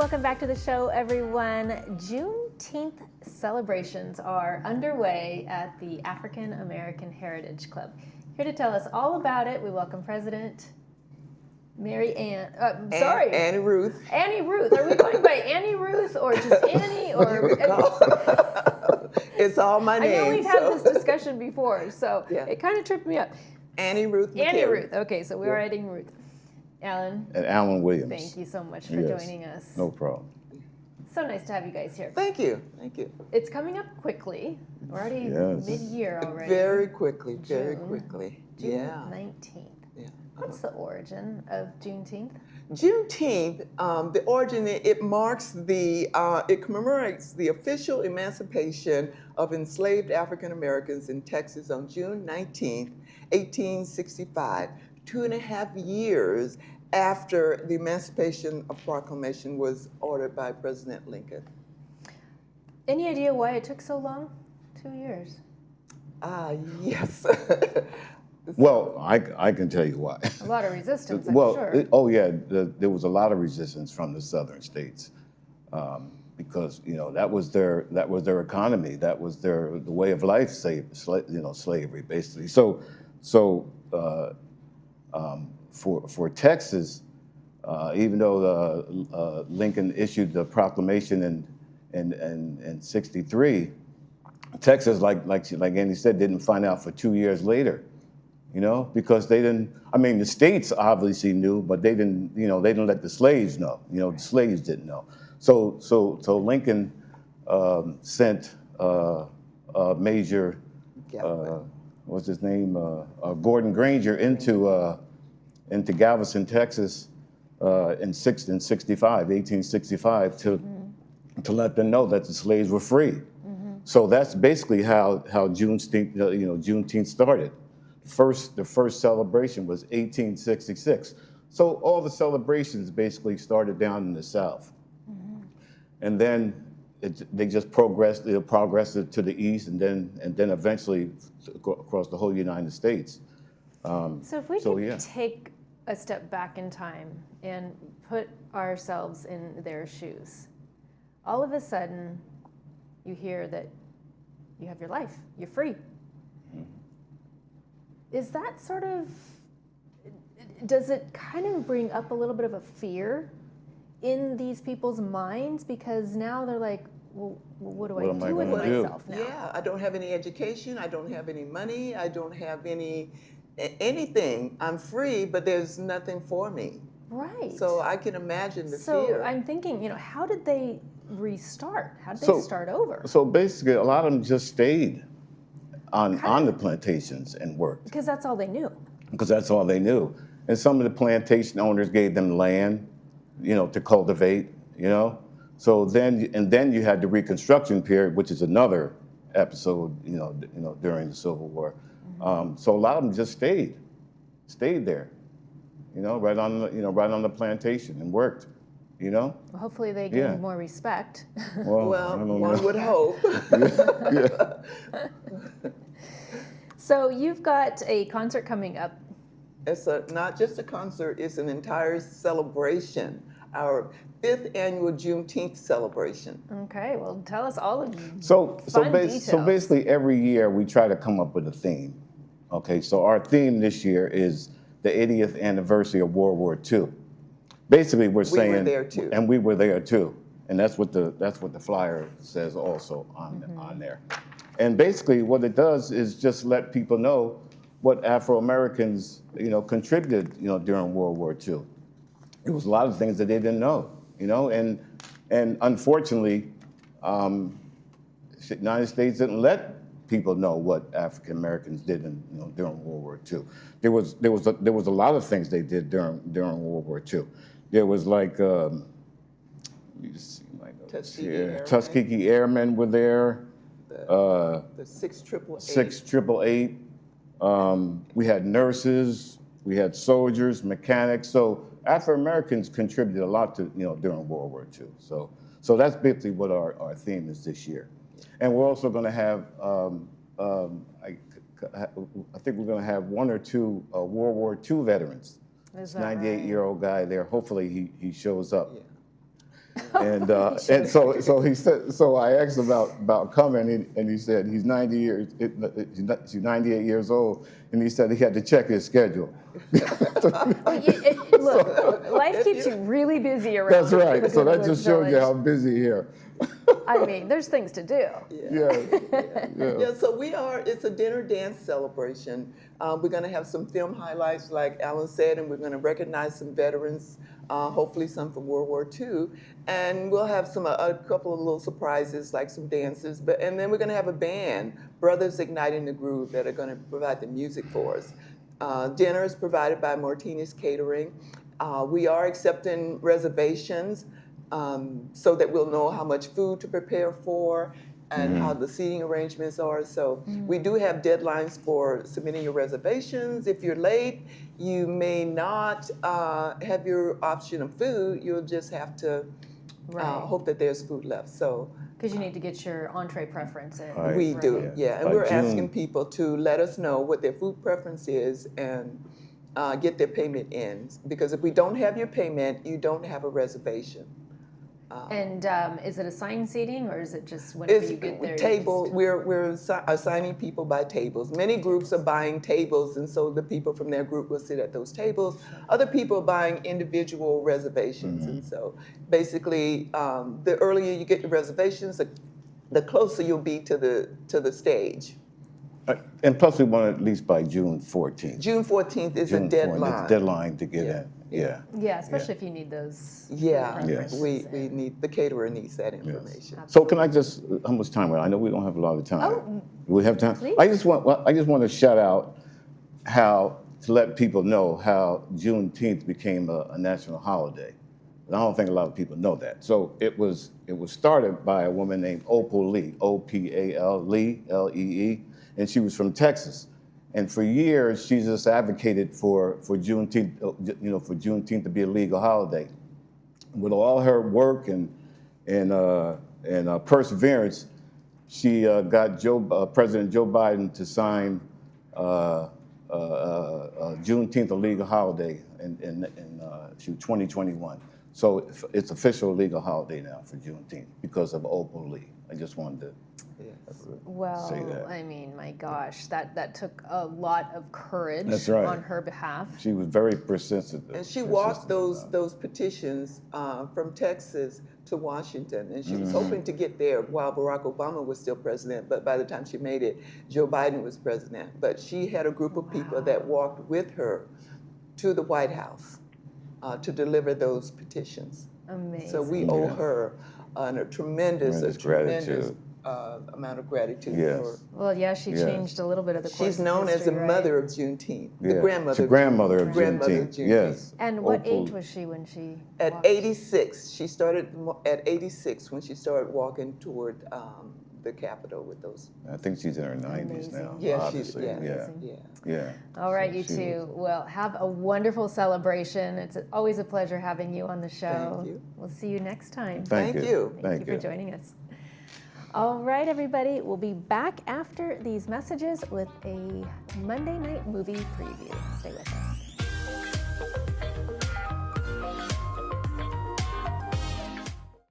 welcome back to the show, everyone. Juneteenth celebrations are underway at the African American Heritage Club. Here to tell us all about it, we welcome President Mary Ann. Annie Ruth. Annie Ruth. Are we going by Annie Ruth or just Annie? Or it's all my name. I know we've had this discussion before, so it kind of tripped me up. Annie Ruth. Annie Ruth. Okay, so we are adding Ruth. Alan. And Alan Williams. Thank you so much for joining us. No problem. So nice to have you guys here. Thank you. Thank you. It's coming up quickly. We're already mid-year already. Very quickly. Very quickly. June 19th. Yeah. What's the origin of Juneteenth? Juneteenth, the origin, it marks it commemorates the official emancipation of enslaved African Americans in Texas on June 19th, 1865, 2.5 years after the Emancipation Proclamation was ordered by President Lincoln. Any idea why it took so long? 2 years. Yes. Well, I can tell you why. A lot of resistance, I'm sure. There was a lot of resistance from the southern states because that was their economy, that was the way of life, slavery basically. So for Texas, even though Lincoln issued the proclamation in '63, Texas, like Andy said, didn't find out for 2 years later. Because they didn't. I mean, the states obviously knew, but they didn't. They didn't let the slaves know. The slaves didn't know. So Lincoln sent Major, what's his name, Gordon Granger into Galveston, Texas, in 1865, to let them know that the slaves were free. So that's basically how Juneteenth started. The first celebration was 1866. So all the celebrations basically started down in the South. And then they just progressed to the east and then eventually across the whole United States. So if we could take a step back in time and put ourselves in their shoes, all of a sudden you hear that you have your life, you're free. Is that does it kind of bring up a little bit of a fear in these people's minds? Because now they're like, well, what do I do with myself now? Yeah, I don't have any education, I don't have any money, I don't have anything. I'm free, but there's nothing for me. Right. So I can imagine the fear. So I'm thinking, how did they restart? How did they start over? So basically, a lot of them just stayed on the plantations and worked. Because that's all they knew. Because that's all they knew. And some of the plantation owners gave them land, to cultivate, So then you had the Reconstruction period, which is another episode, during the Civil War. So a lot of them just stayed there, right on the plantation and worked, Well, hopefully they gained more respect. Well, one would hope. So you've got a concert coming up. It's not just a concert, it's an entire celebration, our 5th annual Juneteenth celebration. Okay, well, tell us all of you. So basically every year we try to come up with a theme. Okay, so our theme this year is the 80th anniversary of World War II. Basically, we're saying we were there too, and we were there too, and that's what the flyer says also on there. And basically, what it does is just let people know what Afro-Americans contributed during World War II. It was a lot of things that they didn't know, and unfortunately, the United States didn't let people know what African Americans did during World War II. There was a lot of things they did during World War II. There was Tuskegee Airmen were there. The 688. We had nurses, we had soldiers, mechanics. So African Americans contributed a lot to during World War II. So that's basically what our theme is this year. And we're also going to have, I think we're going to have 1 or 2 World War II veterans. This 98-year-old guy there. Hopefully he shows up. Yeah. And so he said. So I asked about coming, and he said he's he's 98 years old, and he said he had to check his schedule. Well, look, life keeps you really busy around. That's right. So Laguna that Woods just shows you Village. how busy here. I mean, there's things to do. Yeah, so it's a dinner dance celebration. We're going to have some film highlights, like Alan said, and we're going to recognize some veterans, hopefully some from World War II. And we'll have a couple of little surprises, like some dances. And then we're going to have a band, Brothers Igniting the Groove, that are going to provide the music for us. Dinner is provided by Martinez Catering. We are accepting reservations so that we'll know how much food to prepare for and how the seating arrangements are. So we do have deadlines for submitting your reservations. If you're late, you may not have your option of food. You'll just have to hope that there's food left. So. Because you need to get your entree preference in. Right. We do, yeah. And By we're June. asking people to let us know what their food preference is and get their payment in. Because if we don't have your payment, you don't have a reservation. And is it assigned seating, or is it just whenever you get there? We're assigning people by tables. Many groups are buying tables, and so the people from their group will sit at those tables. Other people are buying individual reservations, and so basically, the earlier you get your reservations, the closer you'll be to the stage. And plus, we want it at least by June 14th. June 14th is a deadline. Deadline to get in. Yeah. Yeah, especially if you need those. Yeah, preferences we in. need, the caterer needs that information. So can I just, how much time? I know we don't have a lot of time. Oh, we have time. please. I just want to shout out to let people know how Juneteenth became a national holiday. And I don't think a lot of people know that. So it was started by a woman named Opal Lee, O-P-A-L, Lee, L-E-E, and she was from Texas. And for years, she just advocated for Juneteenth, for Juneteenth to be a legal holiday. With all her work and perseverance, she got President Joe Biden to sign Juneteenth a legal holiday in 2021. So it's official legal holiday now for Juneteenth because of Opal Lee. I just wanted to Well, say that. I mean, my gosh, that took a lot of courage That's right. on her behalf. She was very persistent. And she walked those petitions from Texas to Washington, and she was hoping to get there while Barack Obama was still president, but by the time she made it, Joe Biden was president. But she had a group of people that walked with her to the White House to deliver those petitions. Amazing. So we owe her a tremendous gratitude. Amount of gratitude Yes. for. Well, yeah, she changed a little bit of the course She's of known as the history, right? mother of Juneteenth, the Yeah. grandmother. The grandmother of grandmother of Juneteenth. Yes. And what Opal. age was she when she At walked? 86, she started at 86 when she started walking toward the Capitol with those. I think she's in her 90s now. Yeah, obviously. yeah. Yeah. All right, you She two. Well, have a wonderful celebration. It's always a pleasure having you on the show. Thank you. We'll see you next time. Thank Thank you. you. Thank you for joining us. All right, everybody. We'll be back after these messages with a Monday night movie preview. Stay with us.